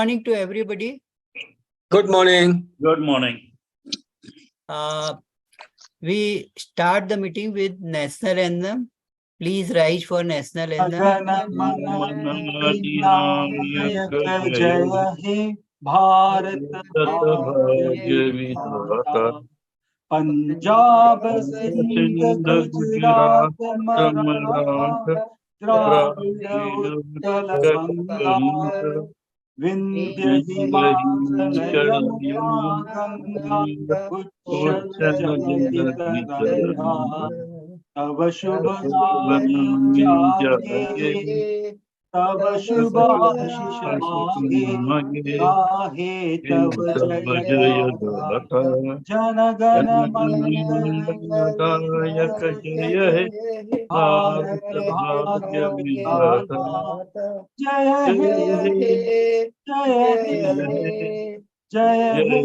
Morning to everybody. Good morning. Good morning. We start the meeting with national anthem. Please rise for national anthem. जय हे भारत भाग्य विधाता पंजाब सिंध गुजरात मराठा द्राविड़ उत्कल बंगा विंध्य हिमाचल यमुना गंगा उच्चल जलधिधरा तव शुभ नाम जागे तव शुभ आशीष मांगे गाहे तव जय गाथा जन गण मन नायक जय हे भारत भाग्य विधाता जय हे जय हे जय हे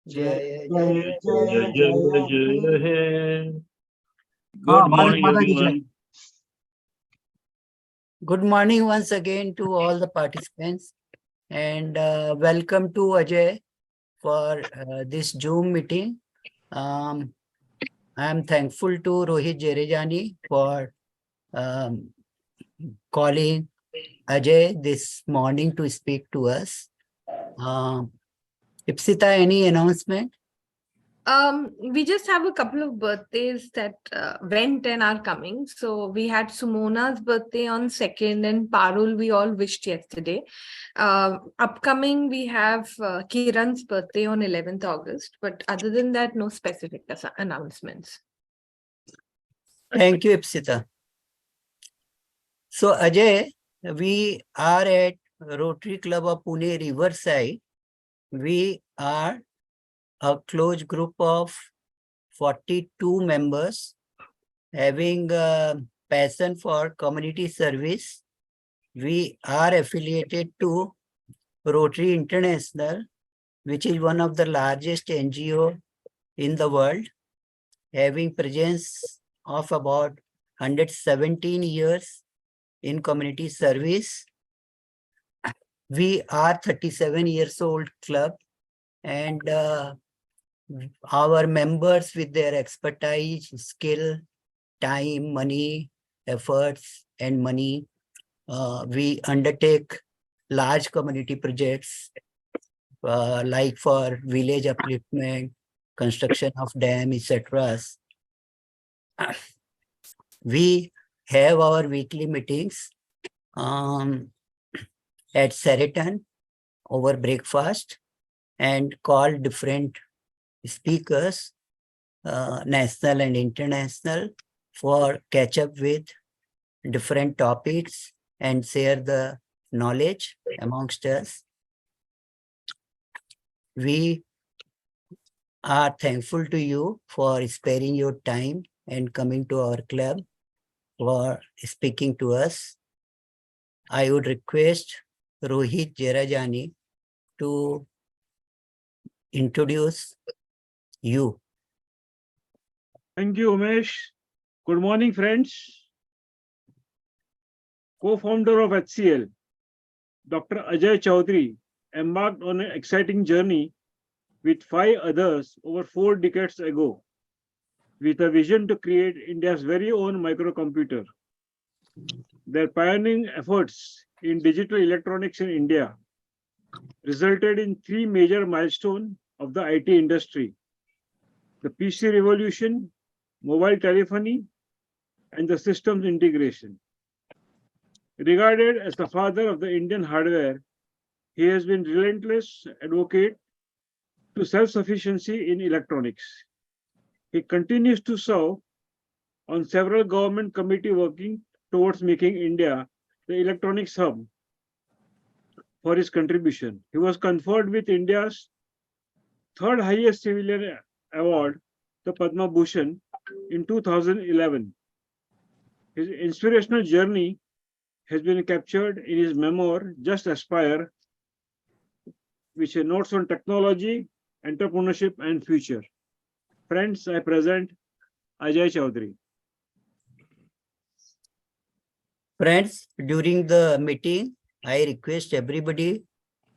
जय जय हे. Good morning, everyone. Good morning once again to all the participants, and welcome to Ajay for this Zoom meeting. I am thankful to Rohit Jerejani for calling Ajay this morning to speak to us. Ipsita, any announcement? We just have a couple of birthdays that went and are coming. So we had Sumona's birthday on 2nd and Parul we all wished yesterday. Upcoming we have Kiran's birthday on 11th August. But other than that, no specific announcements. Thank you, Ipsita. So Ajay, we are at Rotary Club of Pune, Riverside. We are a close group of 42 members having a passion for community service. We are affiliated to Rotary International, which is one of the largest NGO in the world, having presence of about 117 years in community service. We are 37 years old club, and our members with their expertise, skill, time, money, efforts, and money, we undertake large community projects like for village upliftment, construction of dam, etc. We have our weekly meetings at Sheraton over breakfast and call different speakers, national and international, for catch up with different topics and share the knowledge amongst us. We are thankful to you for sparing your time and coming to our club for speaking to us. I would request Rohit Jerejani to introduce you. Thank you, Umesh. Good morning, friends. Co-founder of HCL, Dr. Ajai Chowdhry embarked on an exciting journey with 5 others over 4 decades ago, with a vision to create India's very own microcomputer. Their pioneering efforts in digital electronics in India resulted in 3 major milestones of the IT industry: the PC revolution, mobile telephony, and the systems integration. Regarded as the father of the Indian hardware, he has been relentless advocate to self-sufficiency in electronics. He continues to serve on several government committees working towards making India the electronics hub. For his contribution, he was conferred with India's 3rd highest civilian award, the Padma Bhushan, in 2011. His inspirational journey has been captured in his memoir, Just Aspire, which notes on technology, entrepreneurship, and future. Friends, I present Ajai Chowdhry. Friends, during the meeting, I request everybody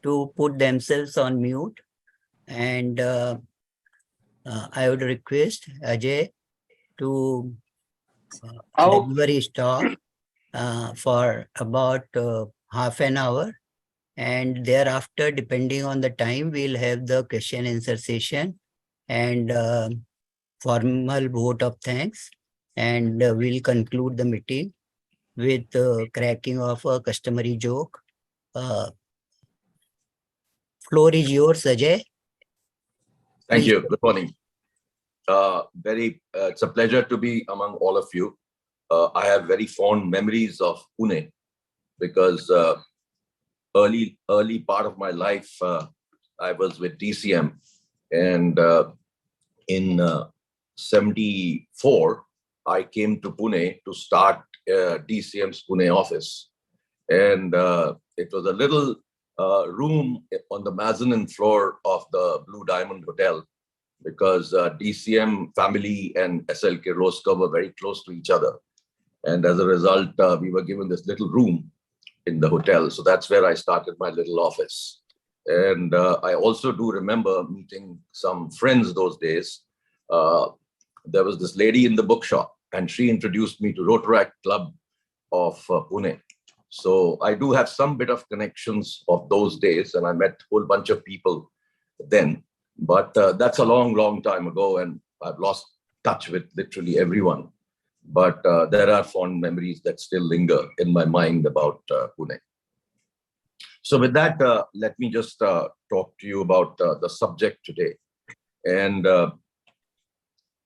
to put themselves on mute. And I would request Ajay to deliver his talk for about half an hour. And thereafter, depending on the time, we'll have the question answer session and formal vote of thanks. And we'll conclude the meeting with cracking of a customary joke. Floor is yours, Ajay. Thank Please. you. Good morning. It's a pleasure to be among all of you. I have very fond memories of Pune because early part of my life, I was with DCM, and in 74, I came to Pune to start DCM's Pune office. And it was a little room on the mezzanine floor of the Blue Diamond Hotel, because DCM family and SLK Roscoe were very close to each other. And as a result, we were given this little room in the hotel. So that's where I started my little office. And I also do remember meeting some friends those days. There was this lady in the bookshop, and she introduced me to Rotary Club of Pune. So I do have some bit of connections of those days, and I met a whole bunch of people then. But that's a long, long time ago, and I've lost touch with literally everyone. But there are fond memories that still linger in my mind about Pune. So with that, let me just talk to you about the subject today. And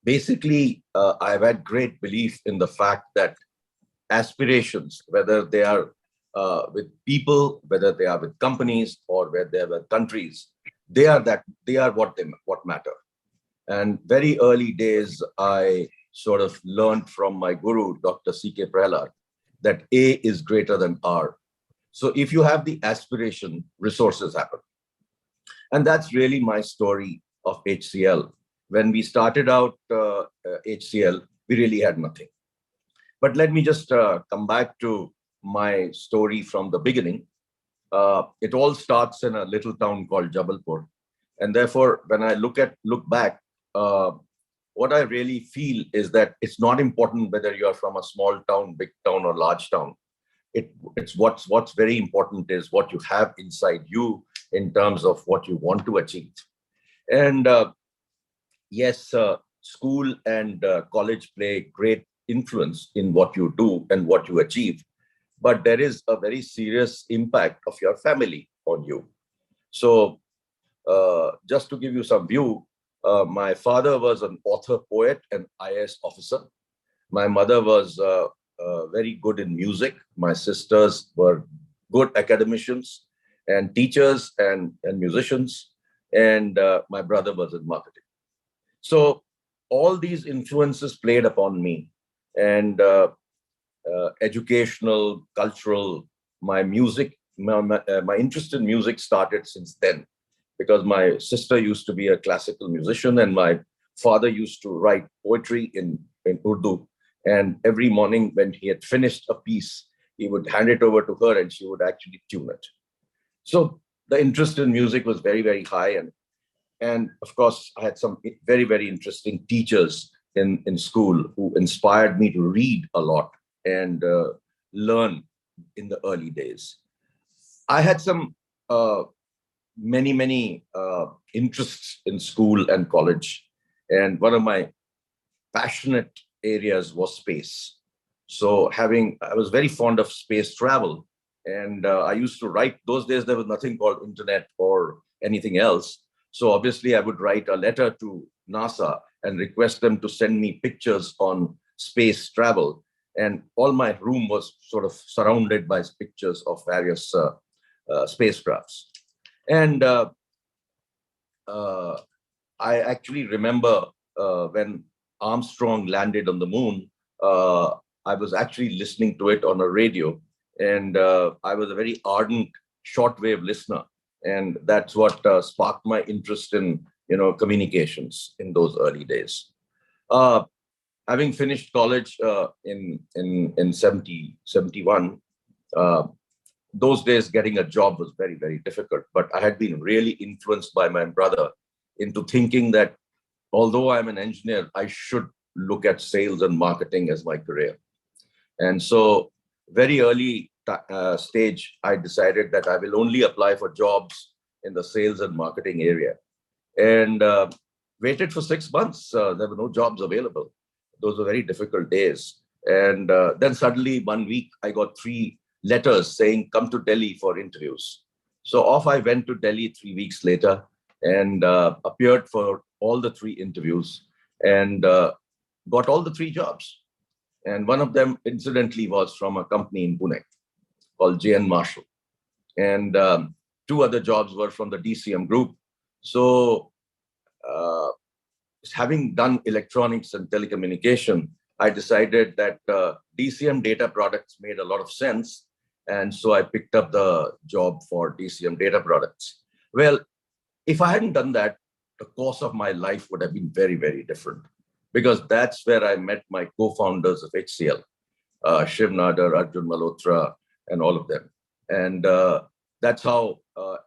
basically, I've had great belief in the fact that aspirations, whether they are with people, whether they are with companies, or whether they are with countries, they are what matter. And very early days, I sort of learned from my guru, Dr. C.K. Prahalad, that A is greater than R. So if you have the aspiration, resources happen. And that's really my story of HCL. When we started out HCL, we really had nothing. But let me just come back to my story from the beginning. It all starts in a little town called Jabalpur. And therefore, when I look back, what I really feel is that it's not important whether you're from a small town, big town, or large town. It's what's very important is what you have inside you in terms of what you want to achieve. And yes, school and college play great influence in what you do and what you achieve. But there is a very serious impact of your family on you. So just to give you some view, my father was an author, poet, and IAS officer. My mother was very good in music. My sisters were good academicians and teachers and musicians. And my brother was in marketing. So all these influences played upon me. And educational, cultural, my music, my interest in music started since then, because my sister used to be a classical musician and my father used to write poetry in Urdu. And every morning when he had finished a piece, he would hand it over to her and she would actually tune it. So the interest in music was very, very high. And of course, I had some very, very interesting teachers in school who inspired me to read a lot and learn in the early days. I had some many interests in school and college. And one of my passionate areas was space. So I was very fond of space travel. And I used to write, those days there was nothing called internet or anything else. So obviously I would write a letter to NASA and request them to send me pictures on space travel. And all my room was sort of surrounded by pictures of various spacecrafts. And I actually remember when Armstrong landed on the moon, I was actually listening to it on a radio. And I was a very ardent shortwave listener. And that's what sparked my interest in communications in those early days. Having finished college in 71, those days getting a job was very, very difficult. But I had been really influenced by my brother into thinking that although I'm an engineer, I should look at sales and marketing as my career. And so very early stage, I decided that I will only apply for jobs in the sales and marketing area. And waited for 6 months. There were no jobs available. Those were very difficult days. And then suddenly 1 week, I got 3 letters saying, come to Delhi for interviews. So off I went to Delhi 3 weeks later and appeared for all the 3 interviews and got all the 3 jobs. And one of them, incidentally, was from a company in Pune called J.N. Marshall. And 2 other jobs were from the DCM group. So having done electronics and telecommunication, I decided that DCM data products made a lot of sense. And so I picked up the job for DCM data products. Well, if I hadn't done that, the course of my life would have been very, very different, because that's where I met my co-founders of HCL, Shiv Nadar, Arjun Malhotra, and all of them. And that's how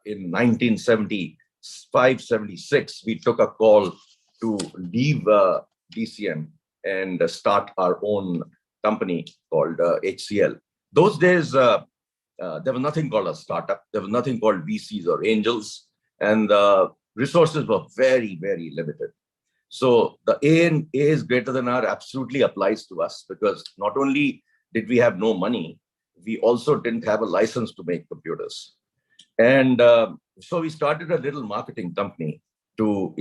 in 1975-76, we took a call to leave DCM and start our own company called HCL. Those days, there was nothing called a startup. There was nothing called VCs or angels. And the resources were very, very limited. So the A is greater than R absolutely applies to us, because not only did we have no money, we also didn't have a license to make computers. And so we started a little marketing company to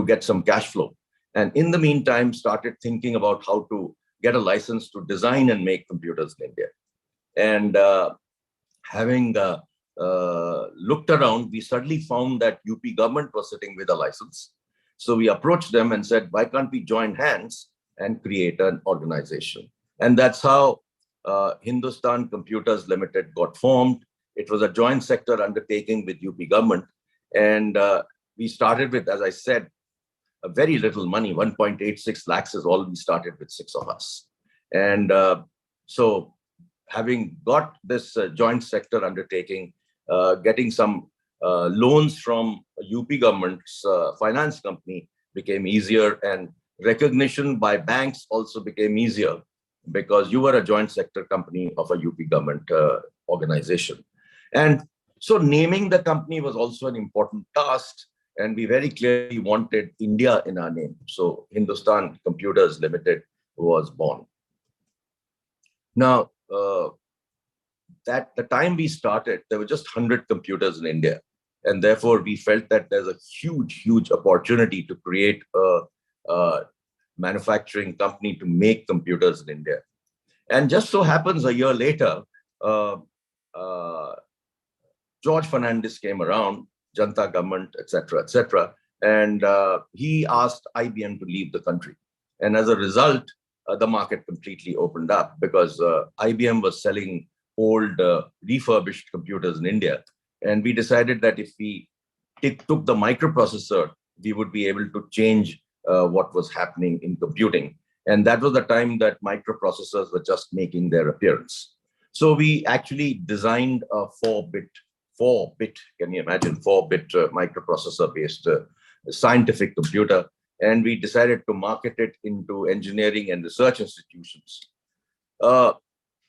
get some cash flow. And in the meantime, started thinking about how to get a license to design and make computers in India. And having looked around, we suddenly found that UP government was sitting with a license. So we approached them and said, why can't we join hands and create an organization? And that's how Hindustan Computers Limited got formed. It was a joint sector undertaking with UP government. And we started with, as I said, a very little money, 1.86 lakhs is all we started with, 6 of us. And so having got this joint sector undertaking, getting some loans from UP government's finance company became easier, and recognition by banks also became easier, because you were a joint sector company of a UP government organization. And so naming the company was also an important task, and we very clearly wanted India in our name. So Hindustan Computers Limited was born. Now, at the time we started, there were just 100 computers in India. And therefore, we felt that there's a huge, huge opportunity to create a manufacturing company to make computers in India. And just so happens a year later, George Fernandes came around, Janta government, etc., and he asked IBM to leave the country. And as a result, the market completely opened up, because IBM was selling old refurbished computers in India. And we decided that if we took the microprocessor, we would be able to change what was happening in computing. And that was the time that microprocessors were just making their appearance. So we actually designed a 4-bit, can you imagine, 4-bit microprocessor-based scientific computer. And we decided to market it into engineering and research institutions.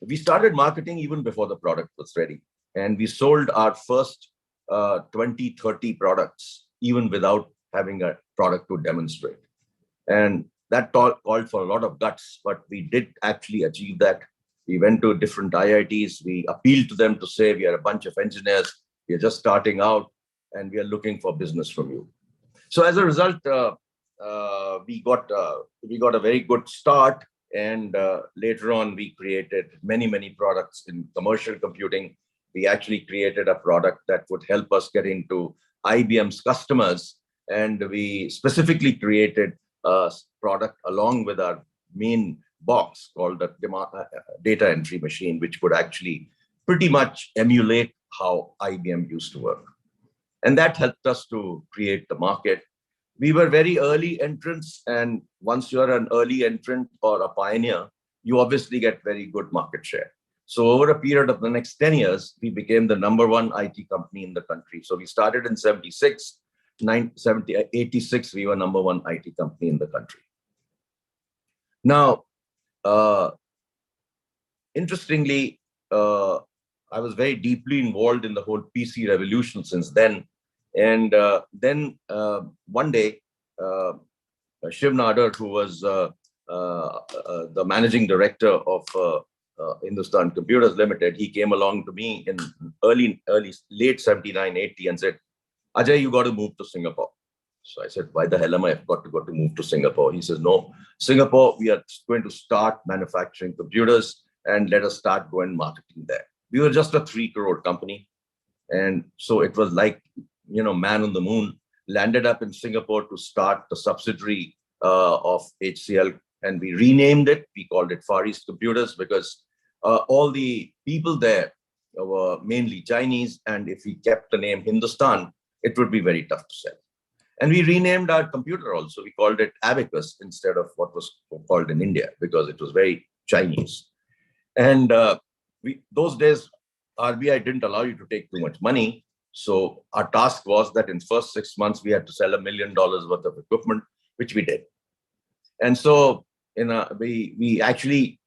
We started marketing even before the product was ready. And we sold our first 20, 30 products, even without having a product to demonstrate. And that called for a lot of guts, but we did actually achieve that. We went to different IITs. We appealed to them to say, we are a bunch of engineers. We are just starting out, and we are looking for business from you. So as a result, we got a very good start. And later on, we created many, many products in commercial computing. We actually created a product that would help us get into IBM's customers. And we specifically created a product along with our main box called the data entry machine, which would actually pretty much emulate how IBM used to work. And that helped us to create the market. We were very early entrants. And once you're an early entrant or a pioneer, you obviously get very good market share. So over a period of the next 10 years, we became the #1 IT company in the country. So we started in 76, 86, we were #1 IT company in the country. Now, interestingly, I was very deeply involved in the whole PC revolution since then. And then one day, Shiv Nadar, who was the managing director of Hindustan Computers Limited, he came along to me in late 79, 80 and said, Ajay, you got to move to Singapore. So I said, why the hell am I got to move to Singapore? He says, no, Singapore, we are going to start manufacturing computers and let us start going marketing there. We were just a 3 crore company. And so it was like, man on the moon, landed up in Singapore to start the subsidiary of HCL. And we renamed it. We called it Far East Computers because all the people there were mainly Chinese. And if we kept the name Hindustan, it would be very tough to sell. And we renamed our computer also. We called it Abacus instead of what was called in India because it was very Chinese. And those days, RBI didn't allow you to take too much money. So our task was that in first 6 months, we had to sell $1 million worth of equipment, which we did. And so we actually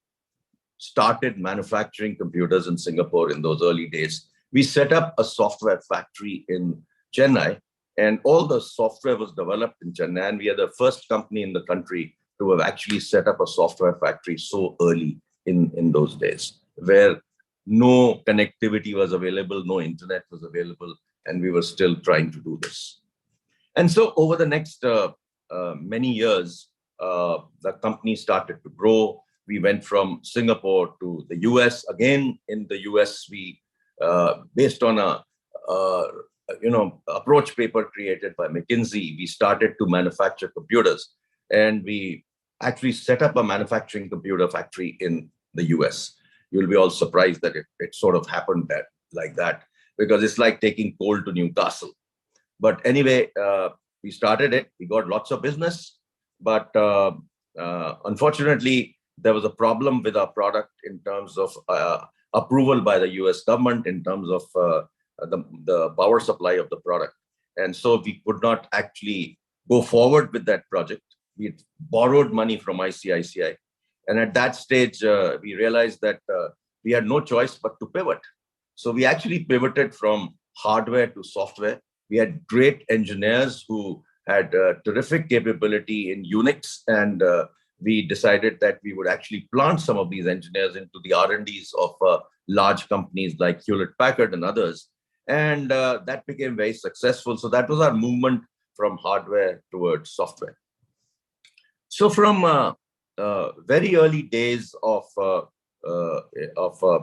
started manufacturing computers in Singapore in those early days. We set up a software factory in Chennai, and all the software was developed in Chennai. And we are the first company in the country to have actually set up a software factory so early in those days, where no connectivity was available, no internet was available, and we were still trying to do this. And so over the next many years, the company started to grow. We went from Singapore to the US. Again, in the US, we, based on a approach paper created by McKinsey, we started to manufacture computers. And we actually set up a manufacturing computer factory in the US. You'll be all surprised that it sort of happened like that, because it's like taking coal to Newcastle. But anyway, we started it. We got lots of business. But unfortunately, there was a problem with our product in terms of approval by the US government in terms of the power supply of the product. And so we could not actually go forward with that project. We borrowed money from ICICI. And at that stage, we realized that we had no choice but to pivot. So we actually pivoted from hardware to software. We had great engineers who had terrific capability in Unix. And we decided that we would actually plant some of these engineers into the R&Ds of large companies like Hewlett-Packard and others. And that became very successful. So that was our movement from hardware towards software. So from very early days of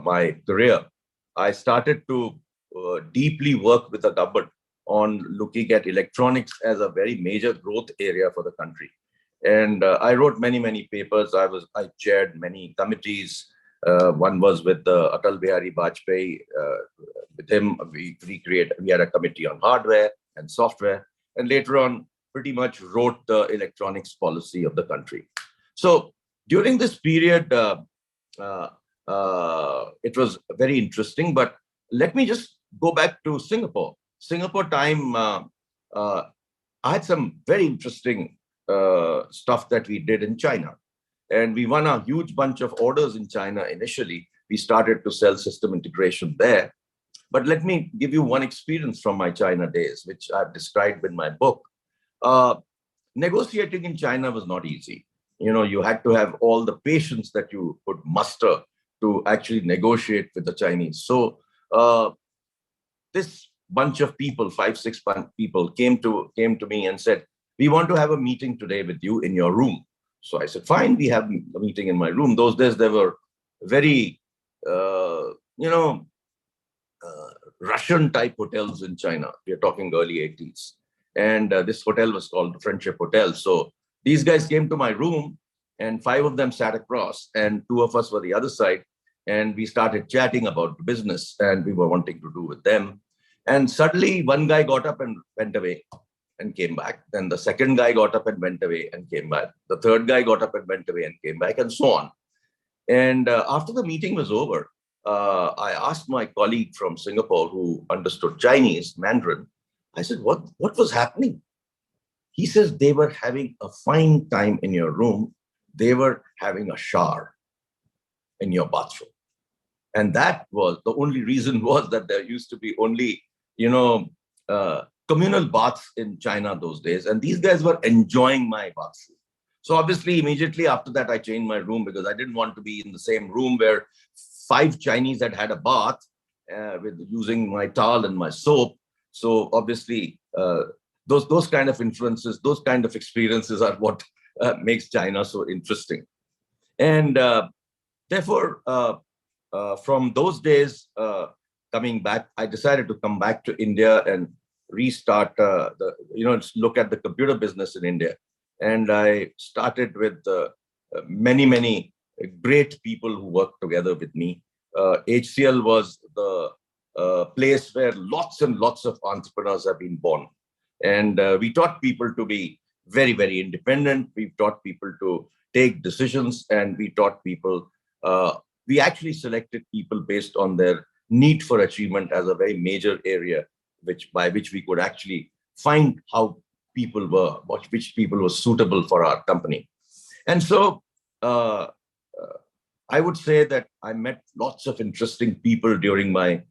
my career, I started to deeply work with the government on looking at electronics as a very major growth area for the country. And I wrote many papers. I chaired many committees. One was with Atal Bihari Vajpayee. With him, we had a committee on hardware and software. And later on, pretty much wrote the electronics policy of the country. So during this period, it was very interesting. But let me just go back to Singapore. Singapore time, I had some very interesting stuff that we did in China. And we won a huge bunch of orders in China initially. We started to sell system integration there. But let me give you one experience from my China days, which I've described in my book. Negotiating in China was not easy. You had to have all the patience that you could muster to actually negotiate with the Chinese. So this bunch of people, 5-6 people, came to me and said, we want to have a meeting today with you in your room. So I said, fine, we have a meeting in my room. Those days, there were very, Russian type hotels in China. We are talking early 80s. And this hotel was called the Friendship Hotel. So these guys came to my room and 5 of them sat across and 2 of us were the other side. And we started chatting about the business and we were wanting to do with them. And suddenly one guy got up and went away and came back. Then the second guy got up and went away and came back. The third guy got up and went away and came back, and so on. And after the meeting was over, I asked my colleague from Singapore who understood Chinese, Mandarin. I said, what was happening? He says they were having a fine time in your room. They were having a shower in your bathroom. And that was the only reason was that there used to be only, communal baths in China those days. And these guys were enjoying my bathroom. So obviously, immediately after that, I changed my room because I didn't want to be in the same room where 5 Chinese had a bath with using my towel and my soap. So obviously, those kind of influences, those kind of experiences are what makes China so interesting. And therefore, from those days, coming back, I decided to come back to India and restart look at the computer business in India. And I started with many great people who worked together with me. HCL was the place where lots and lots of entrepreneurs have been born. And we taught people to be very independent. We taught people to take decisions, and we taught people, we actually selected people based on their need for achievement as a very major area, by which we could actually find how people were, which people were suitable for our company. And so I would say that I met lots of interesting people during my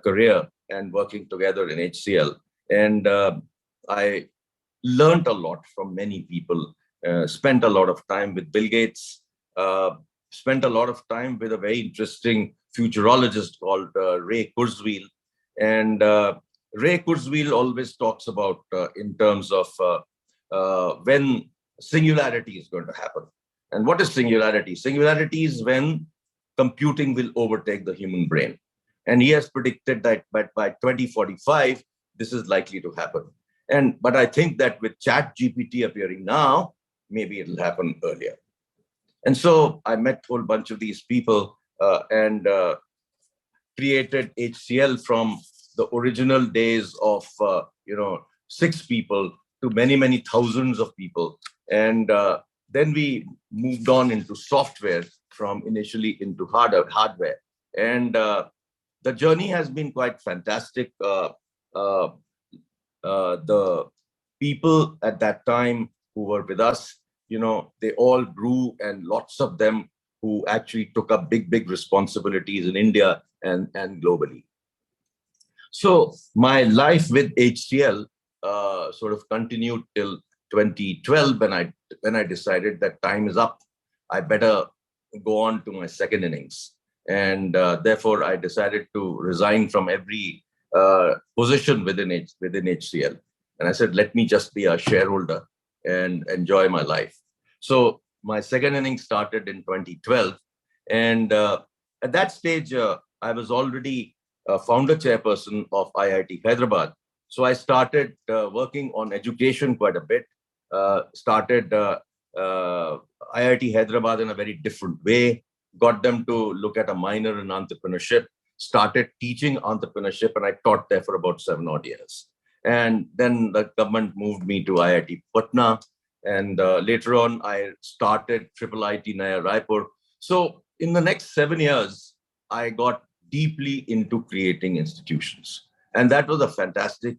career and working together in HCL. And I learned a lot from many people, spent a lot of time with Bill Gates, spent a lot of time with a very interesting futurologist called Ray Kurzweil. And Ray Kurzweil always talks about in terms of when singularity is going to happen. And what is singularity? Singularity is when computing will overtake the human brain. And he has predicted that by 2045, this is likely to happen. But I think that with ChatGPT appearing now, maybe it'll happen earlier. And so I met a whole bunch of these people and created HCL from the original days of 6 people to many thousands of people. And then we moved on into software from initially into hardware. And the journey has been quite fantastic. The people at that time who were with us, they all grew, and lots of them who actually took up big responsibilities in India and globally. So my life with HCL sort of continued till 2012 when I decided that time is up. I better go on to my second innings. And therefore, I decided to resign from every position within HCL. And I said, let me just be a shareholder and enjoy my life. So my second innings started in 2012. And at that stage, I was already a founder chairperson of IIT Hyderabad. So I started working on education quite a bit, started IIT Hyderabad in a very different way, got them to look at a minor in entrepreneurship, started teaching entrepreneurship, and I taught there for about 7 odd years. And then the government moved me to IIT Patna. And later on, I started IIIT Naya Raipur. So in the next 7 years, I got deeply into creating institutions. And that was a fantastic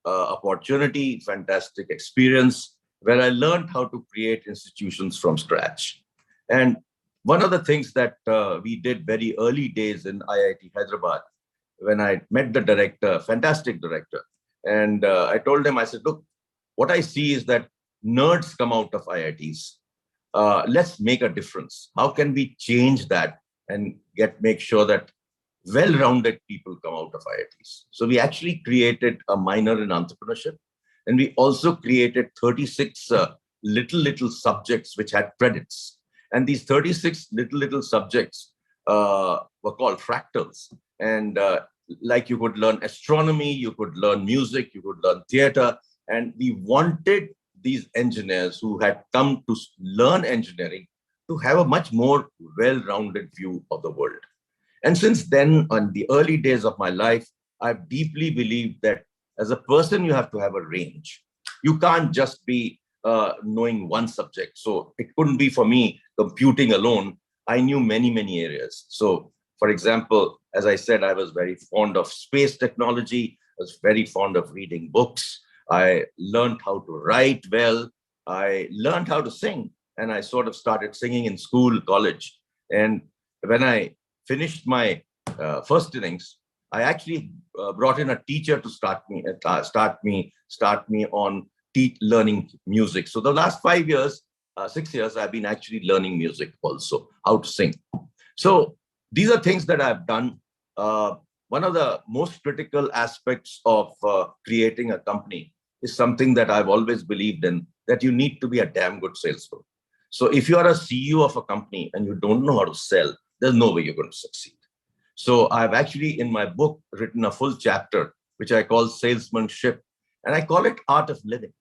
opportunity, fantastic experience, where I learned how to create institutions from scratch. And one of the things that we did very early days in IIT Hyderabad, when I met the director, fantastic director, and I told him, I said, look, what I see is that nerds come out of IITs. Let's make a difference. How can we change that and make sure that well-rounded people come out of IITs? So we actually created a minor in entrepreneurship, and we also created 36 little subjects which had credits. And these 36 little subjects were called fractals. And like you could learn astronomy, you could learn music, you could learn theater. And we wanted these engineers who had come to learn engineering to have a much more well-rounded view of the world. And since then, on the early days of my life, I've deeply believed that as a person, you have to have a range. You can't just be knowing one subject. So it couldn't be for me computing alone. I knew many areas. So For example, as I said, I was very fond of space technology. I was very fond of reading books. I learned how to write well. I learned how to sing, and I sort of started singing in school, college. And when I finished my first innings, I actually brought in a teacher to start me on learning music. So the last 5 years, 6 years, I've been actually learning music also, how to sing. So these are things that I've done. One of the most critical aspects of creating a company is something that I've always believed in, that you need to be a damn good salesman. So if you are a CEO of a company and you don't know how to sell, there's no way you're going to succeed. So I've actually, in my book, written a full chapter, which I call salesmanship. And I call it art of living.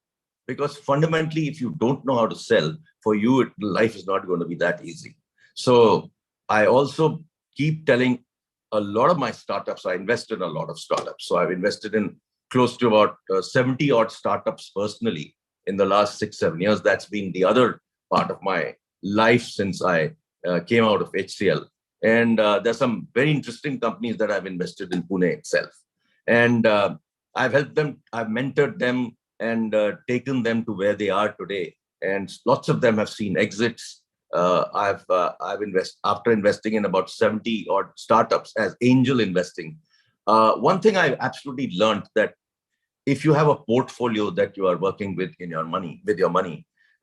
Because fundamentally, if you don't know how to sell, for you, life is not going to be that easy. So I also keep telling a lot of my startups, I invest in a lot of startups. So I've invested in close to about 70 odd startups personally in the last 6-7 years. That's been the other part of my life since I came out of HCL. And there's some very interesting companies that I've invested in Pune itself. And I've helped them, I've mentored them and taken them to where they are today. And lots of them have seen exits. I've invested, after investing in about 70 odd startups as angel investing. One thing I absolutely learned, that if you have a portfolio that you are working with in your money,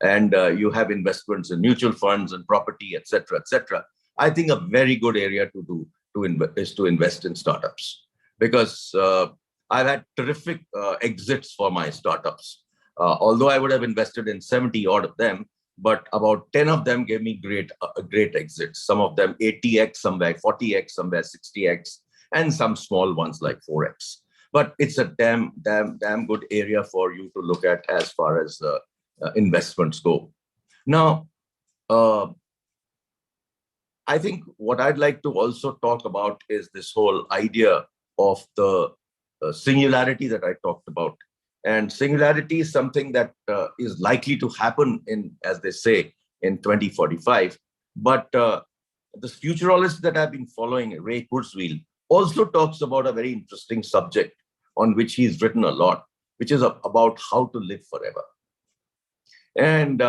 and you have investments in mutual funds and property, etc., I think a very good area to do is to invest in startups, because I've had terrific exits for my startups. Although I would have invested in 70 odd of them, but about 10 of them gave me great exits. Some of them 80x, some were 40x, some were 60x, and some small ones like 4x. But it's a damn good area for you to look at as far as investments go. Now, I think what I'd like to also talk about is this whole idea of the singularity that I talked about. And singularity is something that is likely to happen in, as they say, in 2045. But the futurologist that I've been following, Ray Kurzweil, also talks about a very interesting subject on which he's written a lot, which is about how to live forever. And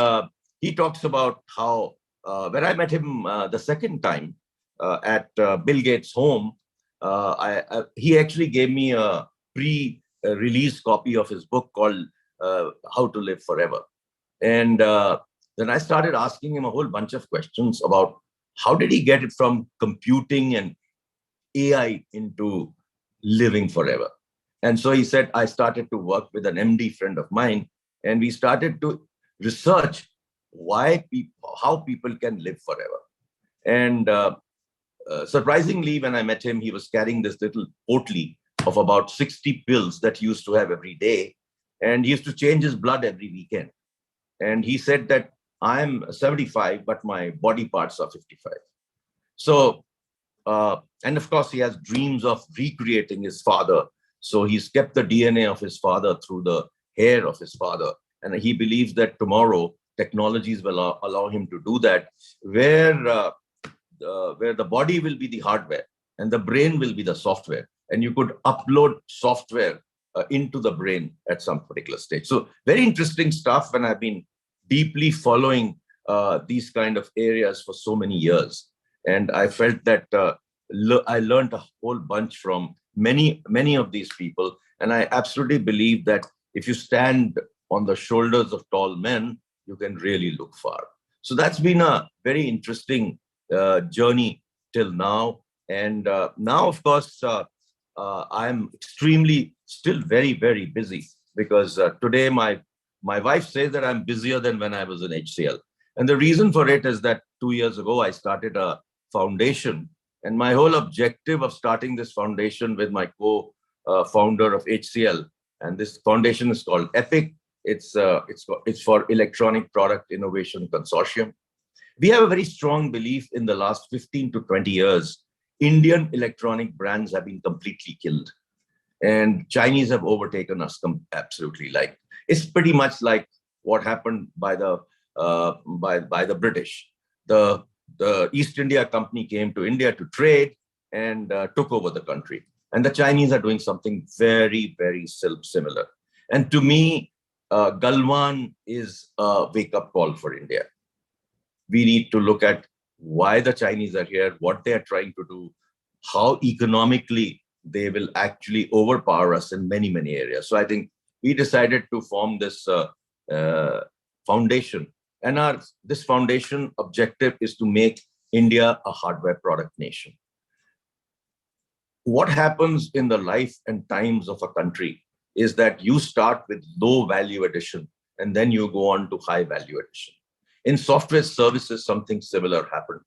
he talks about how, when I met him the second time at Bill Gates' home, he actually gave me a pre-release copy of his book called How to Live Forever. And then I started asking him a whole bunch of questions about how did he get it from computing and AI into living forever. And so he said, I started to work with an MD friend of mine, and we started to research how people can live forever. And surprisingly, when I met him, he was carrying this little portly of about 60 pills that he used to have every day. And he used to change his blood every weekend. And he said that I'm 75, but my body parts are 55. So, and of course, he has dreams of recreating his father. So he's kept the DNA of his father through the hair of his father. And he believes that tomorrow technologies will allow him to do that, where the body will be the hardware and the brain will be the software. And you could upload software into the brain at some particular stage. So very interesting stuff, and I've been deeply following these kind of areas for so many years. And I felt that I learned a whole bunch from many of these people. And I absolutely believe that if you stand on the shoulders of tall men, you can really look far. So that's been a very interesting journey till now. And now, of course, I'm extremely still very, very busy, because today my wife says that I'm busier than when I was in HCL. And the reason for it is that 2 years ago, I started a foundation. And my whole objective of starting this foundation with my co-founder of HCL, and this foundation is called EPIC. It's for Electronic Product Innovation Consortium. We have a very strong belief in the last 15 to 20 years, Indian electronic brands have been completely killed. And Chinese have overtaken us absolutely. Like, it's pretty much like what happened by the British. The East India Company came to India to trade, and took over the country. And the Chinese are doing something very, very similar. And to me, Galwan is a wake-up call for India. We need to look at why the Chinese are here, what they are trying to do, how economically they will actually overpower us in many, many areas. So I think we decided to form this foundation. And this foundation objective is to make India a hardware product nation. What happens in the life and times of a country is that you start with low value addition and then you go on to high value addition. In software services, something similar happened.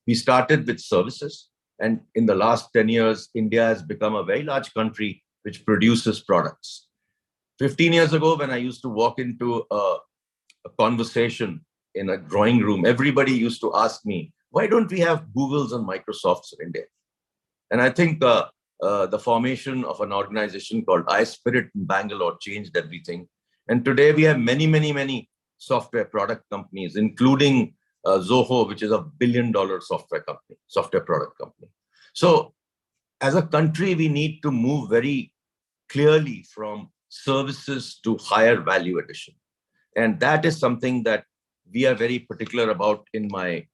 We started with services, and in the last 10 years, India has become a very large country which produces products. 15 years ago, when I used to walk into a conversation in a drawing room, everybody used to ask me, why don't we have Googles and Microsofts in India? And I think the formation of an organization called iSpirit in Bangalore changed everything. And today we have many, many, many software product companies, including Zoho, which is a $1 billion software product company. So as a country, we need to move very clearly from services to higher value addition. And that is something that we are very particular about in my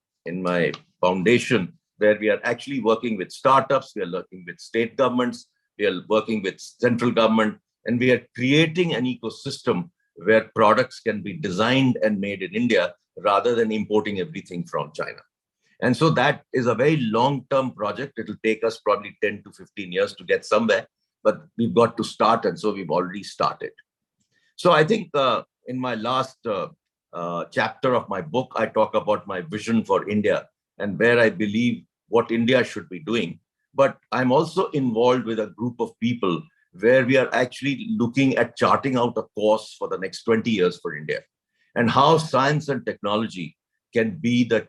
foundation, where we are actually working with startups, we are working with state governments, we are working with central government, and we are creating an ecosystem where products can be designed and made in India rather than importing everything from China. And so that is a very long-term project. It will take us probably 10 to 15 years to get somewhere, but we've got to start, and so we've already started. So I think in my last chapter of my book, I talk about my vision for India and where I believe what India should be doing. But I'm also involved with a group of people where we are actually looking at charting out a course for the next 20 years for India, and how science and technology can be the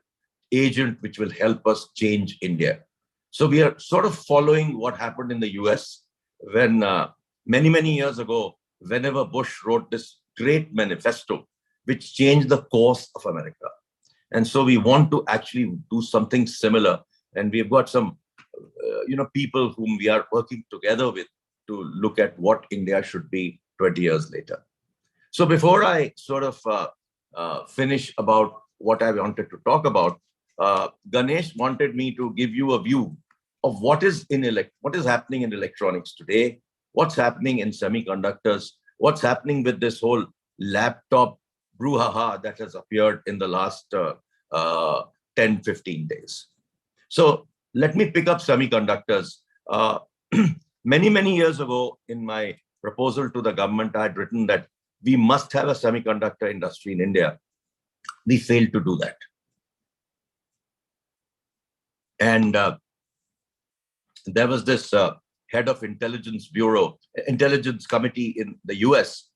agent which will help us change India. So we are sort of following what happened in the US when many, many years ago, whenever Bush wrote this great manifesto, which changed the course of America. And so we want to actually do something similar. And we've got some people whom we are working together with to look at what India should be 20 years later. So before I sort of finish about what I wanted to talk about, Ganesh wanted me to give you a view of what is happening in electronics today, what's happening in semiconductors, what's happening with this whole laptop brouhaha that has appeared in the last 10, 15 days. So let me pick up semiconductors. Many, many years ago, in my proposal to the government, I had written that we must have a semiconductor industry in India. We failed to do that. And there was this head of intelligence committee in the US,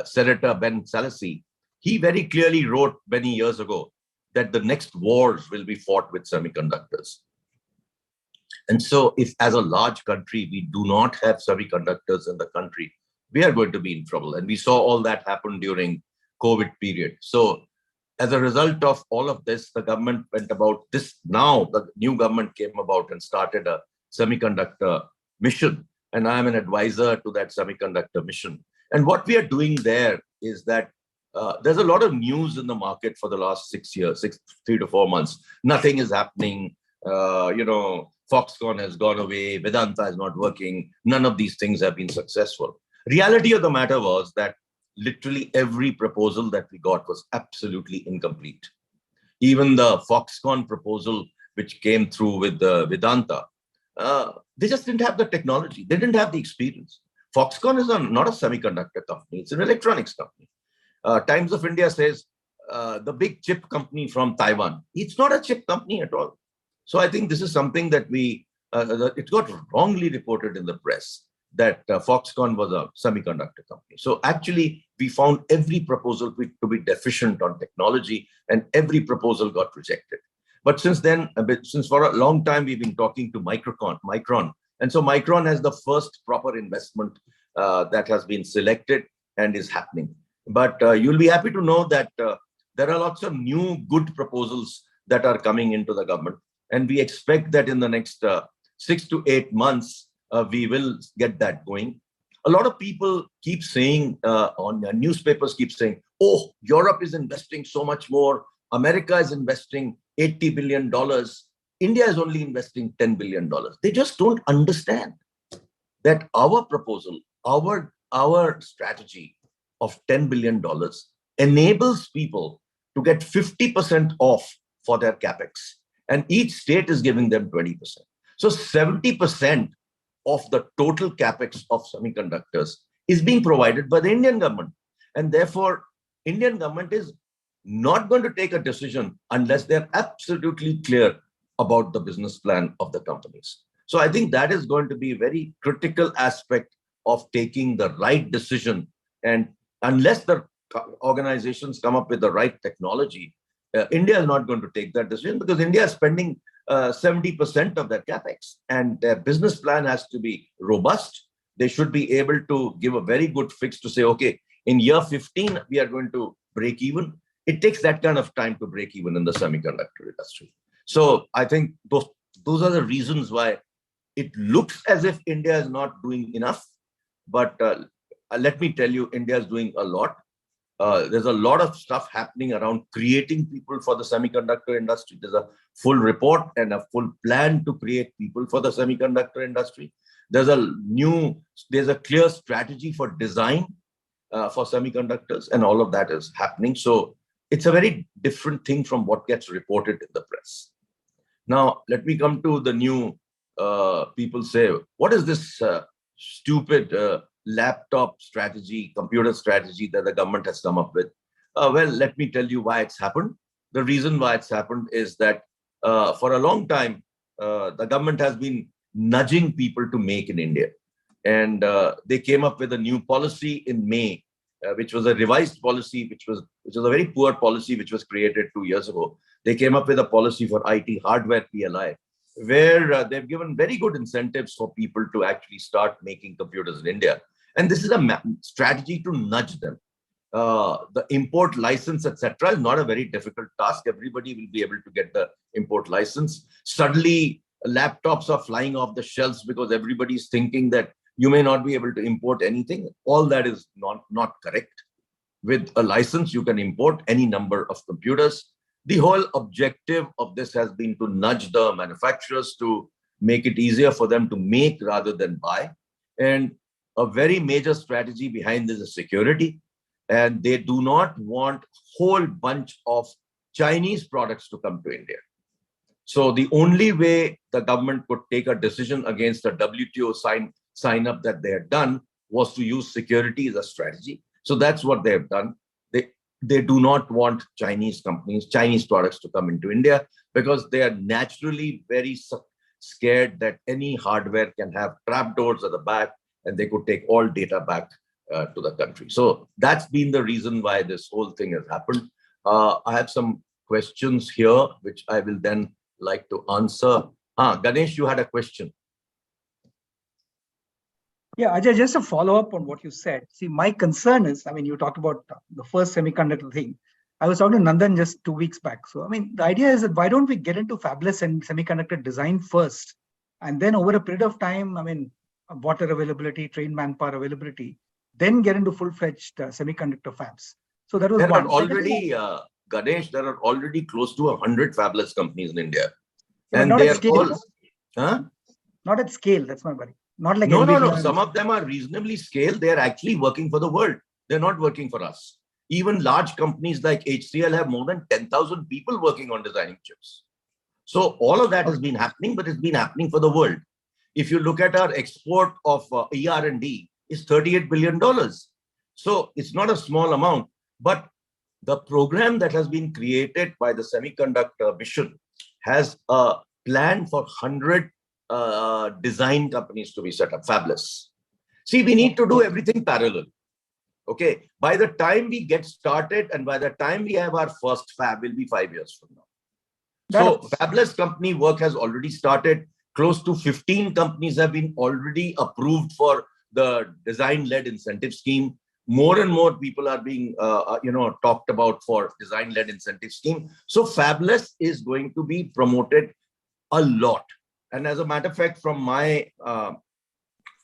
Senator Ben Salasy. He very clearly wrote many years ago that the next wars will be fought with semiconductors. And so if as a large country, we do not have semiconductors in the country, we are going to be in trouble. And we saw all that happen during COVID period. So as a result of all of this, the government went about this. Now the new government came about and started a semiconductor mission. And I'm an advisor to that semiconductor mission. And what we are doing there is that there's a lot of news in the market for the last 3 to 4 months. Nothing is happening. Foxconn has gone away. Vedanta is not working. None of these things have been successful. Reality of the matter was that literally every proposal that we got was absolutely incomplete. Even the Foxconn proposal, which came through with the Vedanta, they just didn't have the technology. They didn't have the experience. Foxconn is not a semiconductor company. It's an electronics company. Times of India says the big chip company from Taiwan. It's not a chip company at all. So I think this is something that it got wrongly reported in the press that Foxconn was a semiconductor company. So actually, we found every proposal to be deficient on technology, and every proposal got rejected. But since then, since for a long time, we've been talking to Micron. And so Micron has the first proper investment that has been selected and is happening. But you'll be happy to know that there are lots of new good proposals that are coming into the government. And we expect that in the next 6 to 8 months, we will get that going. A lot of people keep saying on newspapers keep saying, oh, Europe is investing so much more. America is investing $80 billion. India is only investing $10 billion. They just don't understand that our proposal, our strategy of $10 billion enables people to get 50% off for their capex. And each state is giving them 20%. So 70% of the total capex of semiconductors is being provided by the Indian government. And therefore, Indian government is not going to take a decision unless they're absolutely clear about the business plan of the companies. So I think that is going to be a very critical aspect of taking the right decision. And unless the organizations come up with the right technology, India is not going to take that decision, because India is spending 70% of their capex, and their business plan has to be robust. They should be able to give a very good fix to say, okay, in year 15, we are going to break even. It takes that kind of time to break even in the semiconductor industry. So I think those are the reasons why it looks as if India is not doing enough. But let me tell you, India is doing a lot. There's a lot of stuff happening around creating people for the semiconductor industry. There's a full report and a full plan to create people for the semiconductor industry. There's a clear strategy for design for semiconductors, and all of that is happening. So it's a very different thing from what gets reported in the press. Now, let me come to the new people say, what is this stupid laptop strategy, computer strategy that the government has come up with? Well, let me tell you why it's happened. The reason why it's happened is that for a long time, the government has been nudging people to make in India. And they came up with a new policy in May, which was a revised policy, which was a very poor policy, which was created 2 years ago. They came up with a policy for IT hardware PLI, where they've given very good incentives for people to actually start making computers in India. And this is a strategy to nudge them. The import license, etc., is not a very difficult task. Everybody will be able to get the import license. Suddenly, laptops are flying off the shelves because everybody's thinking that you may not be able to import anything. All that is not correct. With a license, you can import any number of computers. The whole objective of this has been to nudge the manufacturers to make it easier for them to make rather than buy. And a very major strategy behind this is security. And they do not want a whole bunch of Chinese products to come to India. So the only way the government could take a decision against a WTO sign up that they had done was to use security as a strategy. So that's what they have done. They do not want Chinese companies, Chinese products to come into India, because they are naturally very scared that any hardware can have trapdoors at the back and they could take all data back to the country. So that's been the reason why this whole thing has happened. I have some questions here, which I will then like to answer. Ganesh, you had a question. Yeah, Ajay, just a follow-up on what you said. See, my concern is, I mean, you talked about the first semiconductor thing. I was talking to Nandan just 2 weeks back. So, I mean, the idea is that why don't we get into fabless and semiconductor design first? And then over a period of time, I mean, water availability, trained manpower availability, then get into full-fledged semiconductor fabs. So that was there one. Are already, Ganesh, there are already close to 100 fabless companies in India. Yeah, and they are all... Huh? Not at scale, that's my worry. Not like no. Some of them are reasonably scaled. They are actually working for the world. They're not working for us. Even large companies like HCL have more than 10,000 people working on designing chips. So all of that has been happening, but it's been happening for the world. If you look at our export of ER&D, it's $38 billion. So it's not a small amount, but the program that has been created by the Semiconductor Mission has a plan for 100 design companies to be set up, fabless. See, we need to do everything parallel. Okay, by the time we get started and by the time we have our first fab, will be 5 years from now. So fabless company work has already started. Close to 15 companies have been already approved for the design-led incentive scheme. More and more people are being, talked about for design-led incentive scheme. So fabless is going to be promoted a lot. And as a matter of fact, from my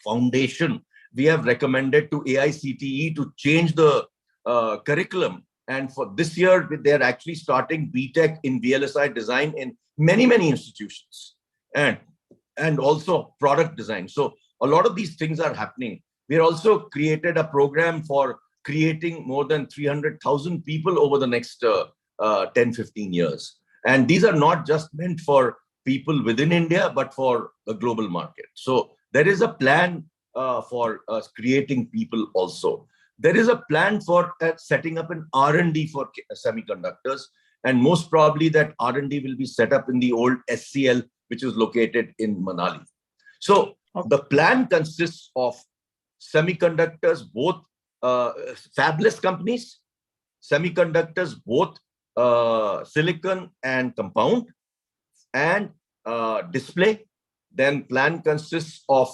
foundation, we have recommended to AICTE to change the curriculum. And for this year, they're actually starting BTech in VLSI design in many, many institutions, and also product design. So a lot of these things are happening. We also created a program for creating more than 300,000 people over the next 10, 15 years. And these are not just meant for people within India, but for the global market. So there is a plan for creating people also. There is a plan for setting up an R&D for semiconductors. And most probably that R&D will be set up in the old SCL, which is located in Manali. So the plan consists of semiconductors, both fabless companies, semiconductors, both silicon and compound, and display. Then plan consists of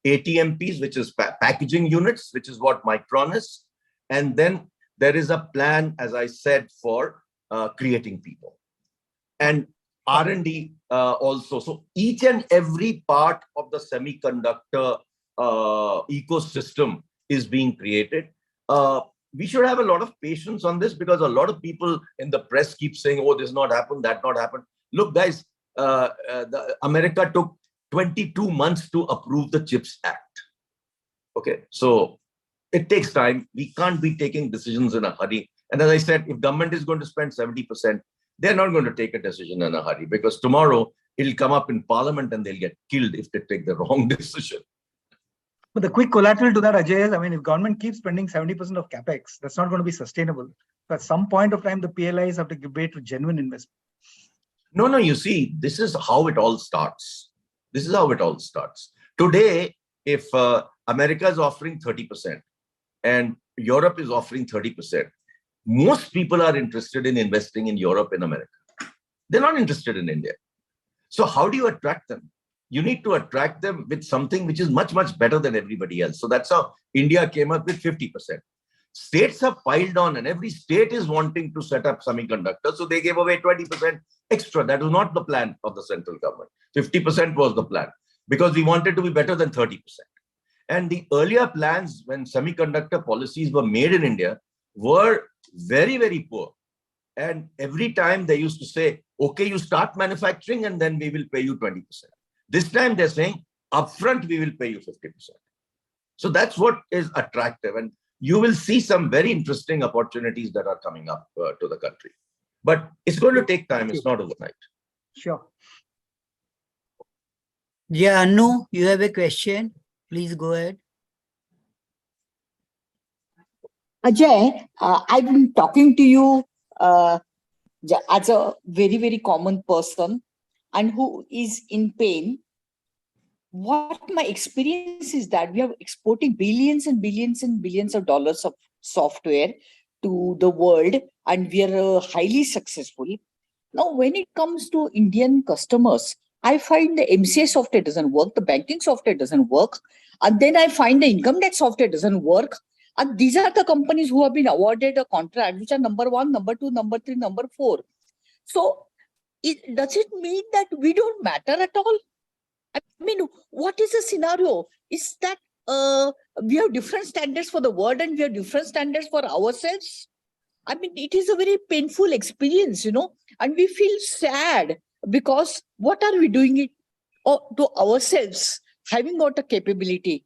ATMPs, which is packaging units, which is what Micron is. And then there is a plan, as I said, for creating people. And R&D also. So each and every part of the semiconductor ecosystem is being created. We should have a lot of patience on this, because a lot of people in the press keep saying, oh, this not happened, that not happened. Look, guys, America took 22 months to approve the CHIPS Act. Okay, so it takes time. We can't be taking decisions in a hurry. And as I said, if government is going to spend 70%, they're not going to take a decision in a hurry, because tomorrow it'll come up in parliament and they'll get killed if they take the wrong decision. But the quick collateral to that, Ajay, is, I mean, if government keeps spending 70% of capex, that's not going to be sustainable. So at some point of time, the PLIs have to give way to genuine investment. No, you see, this is how it all starts. This is how it all starts. Today, if America is offering 30% and Europe is offering 30%, most people are interested in investing in Europe and America. They're not interested in India. So how do you attract them? You need to attract them with something which is much, much better than everybody else. So that's how India came up with 50%. States have piled on, and every state is wanting to set up semiconductors. So they gave away 20% extra. That was not the plan of the central government. 50% was the plan, because we wanted to be better than 30%. And the earlier plans, when semiconductor policies were made in India, were very, very poor. And every time they used to say, okay, you start manufacturing and then we will pay you 20%. This time they're saying, upfront, we will pay you 50%. So that's what is attractive. And you will see some very interesting opportunities that are coming up to the country. But it's going to take time. It's not overnight. Sure. Yeah, Anu, you have a question? Please go ahead. Ajay, I've been talking to you as a very, very common person and who is in pain. What my experience is that we are exporting billions and billions and billions of dollars of software to the world, and we are highly successful. Now, when it comes to Indian customers, I find the MCA software doesn't work, the banking software doesn't work, and then I find the income tax software doesn't work. And these are the companies who have been awarded a contract, which are number 1, number 2, number 3, number 4. So does it mean that we don't matter at all? I mean, what is the scenario? Is that we have different standards for the world and we have different standards for ourselves? I mean, it is a very painful experience, and we feel sad because what are we doing it to ourselves, having got a capability?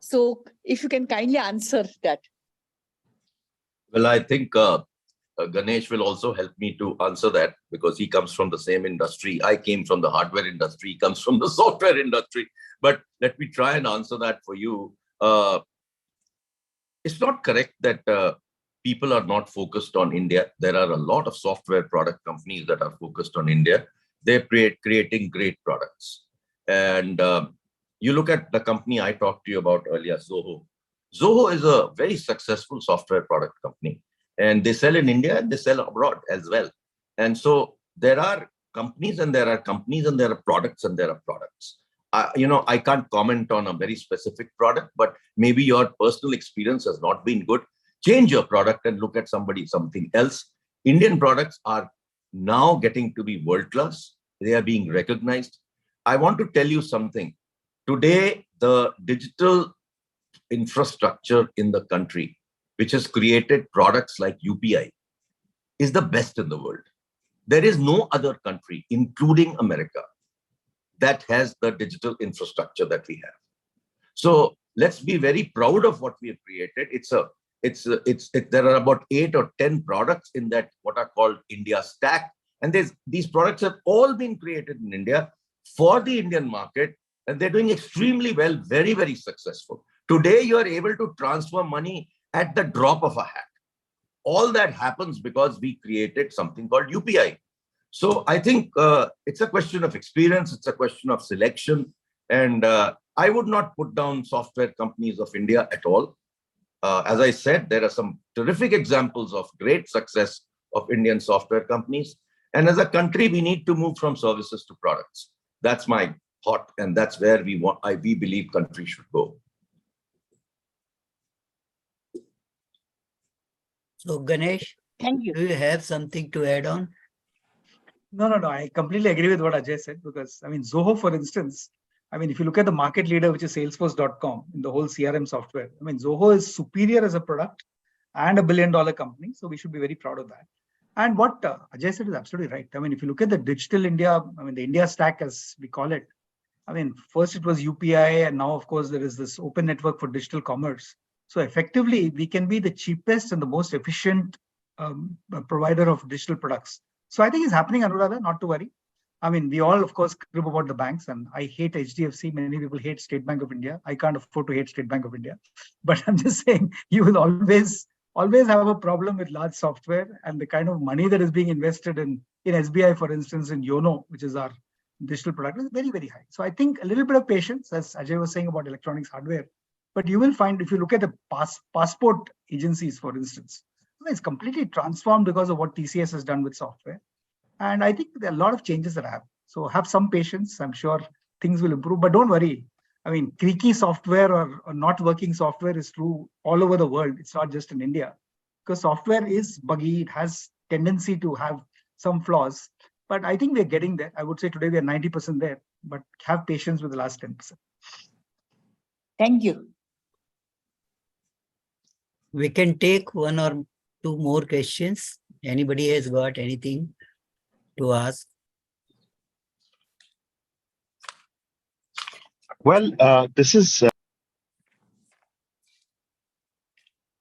So if you can kindly answer that. Well, I think Ganesh will also help me to answer that, because he comes from the same industry. I came from the hardware industry. He comes from the software industry. But let me try and answer that for you. It's not correct that people are not focused on India. There are a lot of software product companies that are focused on India. They're creating great products. And you look at the company I talked to you about earlier, Zoho. Zoho is a very successful software product company. And they sell in India and they sell abroad as well. And so there are companies and there are companies and there are products and there are products. I can't comment on a very specific product, but maybe your personal experience has not been good. Change your product and look at something else. Indian products are now getting to be world-class. They are being recognized. I want to tell you something. Today, the digital infrastructure in the country, which has created products like UPI, is the best in the world. There is no other country, including America, that has the digital infrastructure that we have. So let's be very proud of what we have created. There are about 8 or 10 products in that what are called India Stack, and these products have all been created in India for the Indian market, and they're doing extremely well, very, very successful. Today, you are able to transfer money at the drop of a hat. All that happens because we created something called UPI. So I think it's a question of experience, it's a question of selection, and I would not put down software companies of India at all. As I said, there are some terrific examples of great success of Indian software companies. And as a country, we need to move from services to products. That's my thought, and that's where we believe country should go. So Ganesh, Thank you. do you have something to add on? No. I completely agree with what Ajay said, because I mean, Zoho, for instance, I mean, if you look at the market leader, which is Salesforce.com in the whole CRM software, I mean, Zoho is superior as a product and $1 billion company. So we should be very proud of that. And what Ajay said is absolutely right. I mean, if you look at the digital India, I mean, the India stack, as we call it, I mean, first it was UPI, and now, of course, there is this open network for digital commerce. So effectively, we can be the cheapest and the most efficient provider of digital products. So I think it's happening, Anuradha, not to worry. I mean, we all, of course, crib about the banks, and I hate HDFC. Many people hate State Bank of India. I can't afford to hate State Bank of India. But I'm just saying, you will always have a problem with large software, and the kind of money that is being invested in SBI, for instance, in YONO, which is our digital product, is very, very high. So I think a little bit of patience, as Ajay was saying about electronics hardware. But you will find, if you look at the passport agencies, for instance, it's completely transformed because of what TCS has done with software. And I think there are a lot of changes that happen. So have some patience. I'm sure things will improve, but don't worry. I mean, creaky software or not working software is true all over the world. It's not just in India, because software is buggy. It has tendency to have some flaws, but I think we're getting there. I would say today we are 90% there, but have patience with the last 10%. Thank you. We can take 1 or 2 more questions. Anybody has got anything to ask? Well, this is.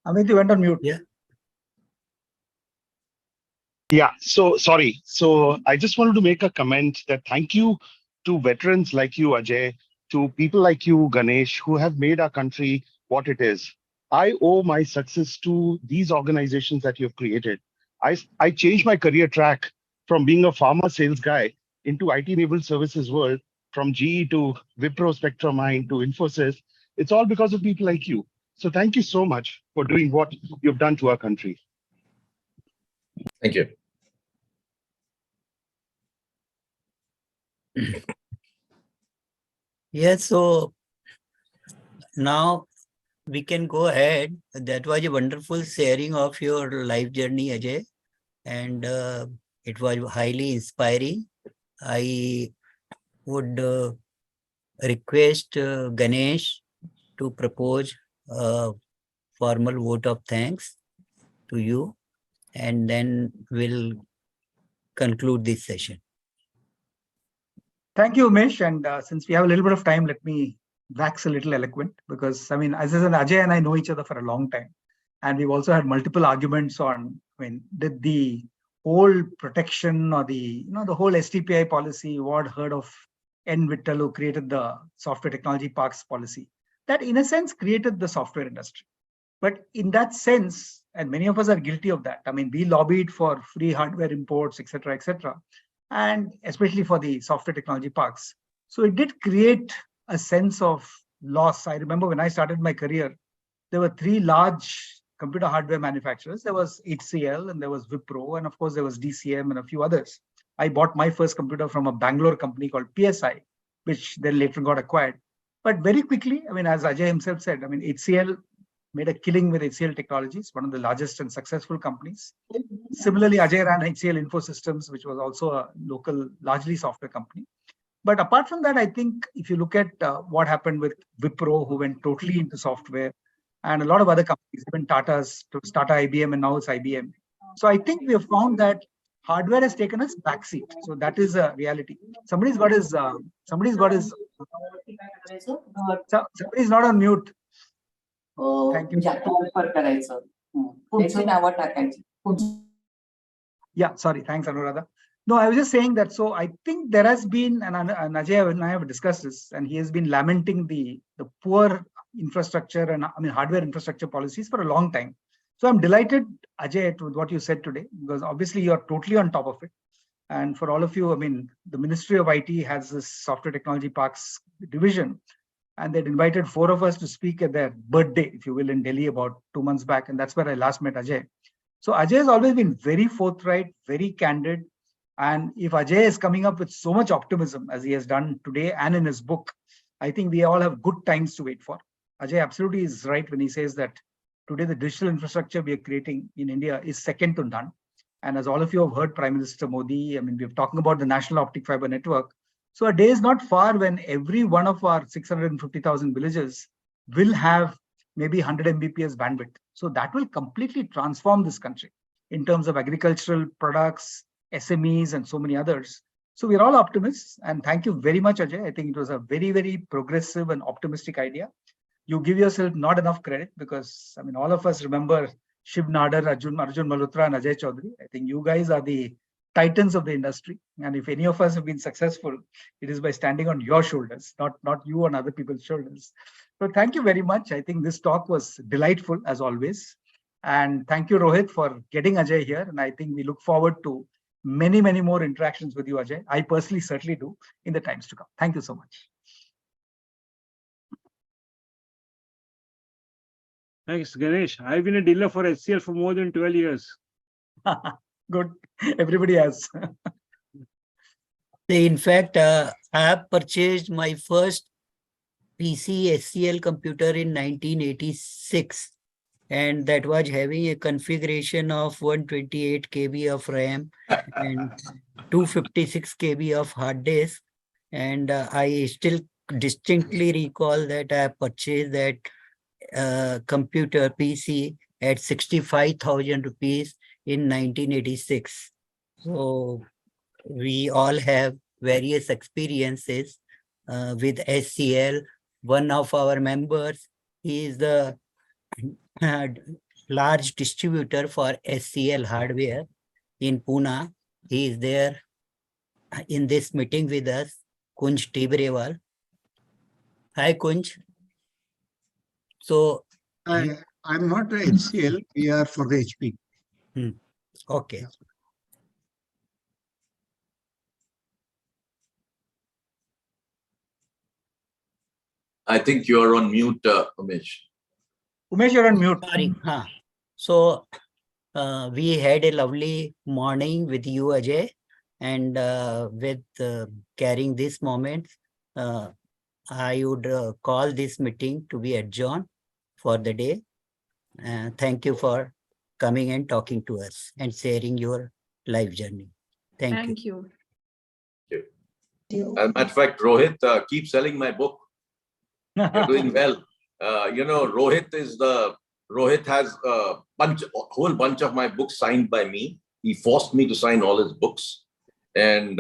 Amit, you went on mute. Yeah, so sorry. So I just wanted to make a comment that thank you to veterans like you, Ajay, to people like you, Ganesh, who have made our country what it is. I owe my success to these organizations that you've created. I changed my career track from being a pharma sales guy into IT-enabled services world, from GE to Wipro, Spectramind to Infosys. It's all because of people like you. So thank you so much for doing what you've done to our country. Thank you. Yes, so now we can go ahead. That was a wonderful sharing of your life journey, Ajay, and it was highly inspiring. I would request Ganesh to propose a formal vote of thanks to you, and then we'll conclude this session. Thank you, Umesh. And since we have a little bit of time, let me wax a little eloquent, because I mean, as I said, Ajay and I know each other for a long time, and we've also had multiple arguments on, I mean, did the whole protection or the whole STPI policy, what heard of N. Vittal, who created the software technology parks policy, that in a sense created the software industry. But in that sense, and many of us are guilty of that. I mean, we lobbied for free hardware imports, etc., and especially for the software technology parks. So it did create a sense of loss. I remember when I started my career, there were 3 large computer hardware manufacturers. There was HCL, and there was Wipro, and of course there was DCM and a few others. I bought my first computer from a Bangalore company called PSI, which then later got acquired. But very quickly, I mean, as Ajay himself said, I mean, HCL made a killing with HCL Technologies, one of the largest and successful companies. Similarly, Ajay ran HCL Infosystems, which was also a local, largely software company. But apart from that, I think if you look at what happened with Wipro, who went totally into software, and a lot of other companies, even Tata's, Tata IBM, and now it's IBM. So I think we have found that hardware has taken us backseat. So that is a reality. Somebody's got his somebody's not on mute. Thank you. Yeah, sorry. Thanks, Anuradha. No, I was just saying that. So I think there has been, and Ajay and I have discussed this, and he has been lamenting the poor infrastructure and hardware infrastructure policies for a long time. So I'm delighted, Ajay, with what you said today, because obviously you're totally on top of it. And for all of you, the Ministry of IT has this software technology parks division, and they'd invited 4 of us to speak at their birthday, if you will, in Delhi about 2 months back. And that's where I last met Ajay. So Ajay has always been very forthright, very candid. And if Ajay is coming up with so much optimism as he has done today and in his book, I think we all have good times to wait for. Ajay absolutely is right when he says that today the digital infrastructure we are creating in India is second to none. And as all of you have heard Prime Minister Modi, we're talking about the National Optic Fiber Network. So a day is not far when every one of our 650,000 villages will have maybe 100 Mbps bandwidth. So that will completely transform this country in terms of agricultural products, SMEs, and so many others. So we're all optimists. And thank you very much, Ajay. I think it was a very, very progressive and optimistic idea. You give yourself not enough credit because, all of us remember Shiv Nadar, Arjun Malhotra, and Ajai Chowdhry. I think you guys are the titans of the industry. And if any of us have been successful, it is by standing on your shoulders, not you on other people's shoulders. So thank you very much. I think this talk was delightful as always. And thank you, Rohit, for getting Ajay here. And I think we look forward to many, many more interactions with you, Ajay. I personally certainly do in the times to come. Thank you so much. Thanks, Ganesh. I've been a dealer for HCL for more than 12 years. Good. Everybody has. In fact, I have purchased my first PC SCL computer in 1986, and that was having a configuration of 128 KB of RAM and 256 KB of hard disk. And I still distinctly recall that I purchased that computer PC at 65,000 rupees in 1986. So we all have various experiences with SCL. One of our members, he is the large distributor for SCL hardware in Pune. He is there in this meeting with us, Kunj Tibrewal. Hi, Kunj. So I'm not the HCL, we are for the HP. Okay. I think you're on mute, Umesh. Umesh, you're on mute. Sorry. So we had a lovely morning with you, Ajay, and with carrying this moment, I would call this meeting to be adjourned for the day. Thank you for coming and talking to us and sharing your life journey. Thank you. As a matter of fact, Rohit, keep selling my book. You're doing well. Rohit has a whole bunch of my books signed by me. He forced me to sign all his books. And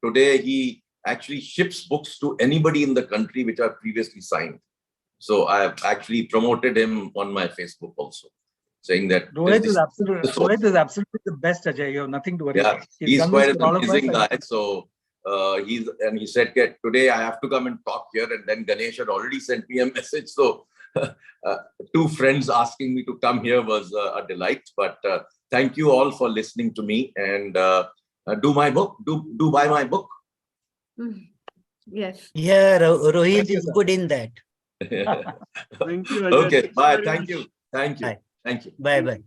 today he actually ships books to anybody in the country which are previously signed. So I have actually promoted him on my Facebook also, saying that Rohit is absolutely the best, Ajay. You have nothing to worry about. He's quite an amazing guy. So he said, today I have to come and talk here. And then Ganesh had already sent me a message. So 2 friends asking me to come here was a delight. But thank you all for listening to me, and do my book. Do buy my book. Yes. Yeah, Rohit is good in that. Thank you, Okay, bye. Thank you. Bye. Thank you. Bye-bye.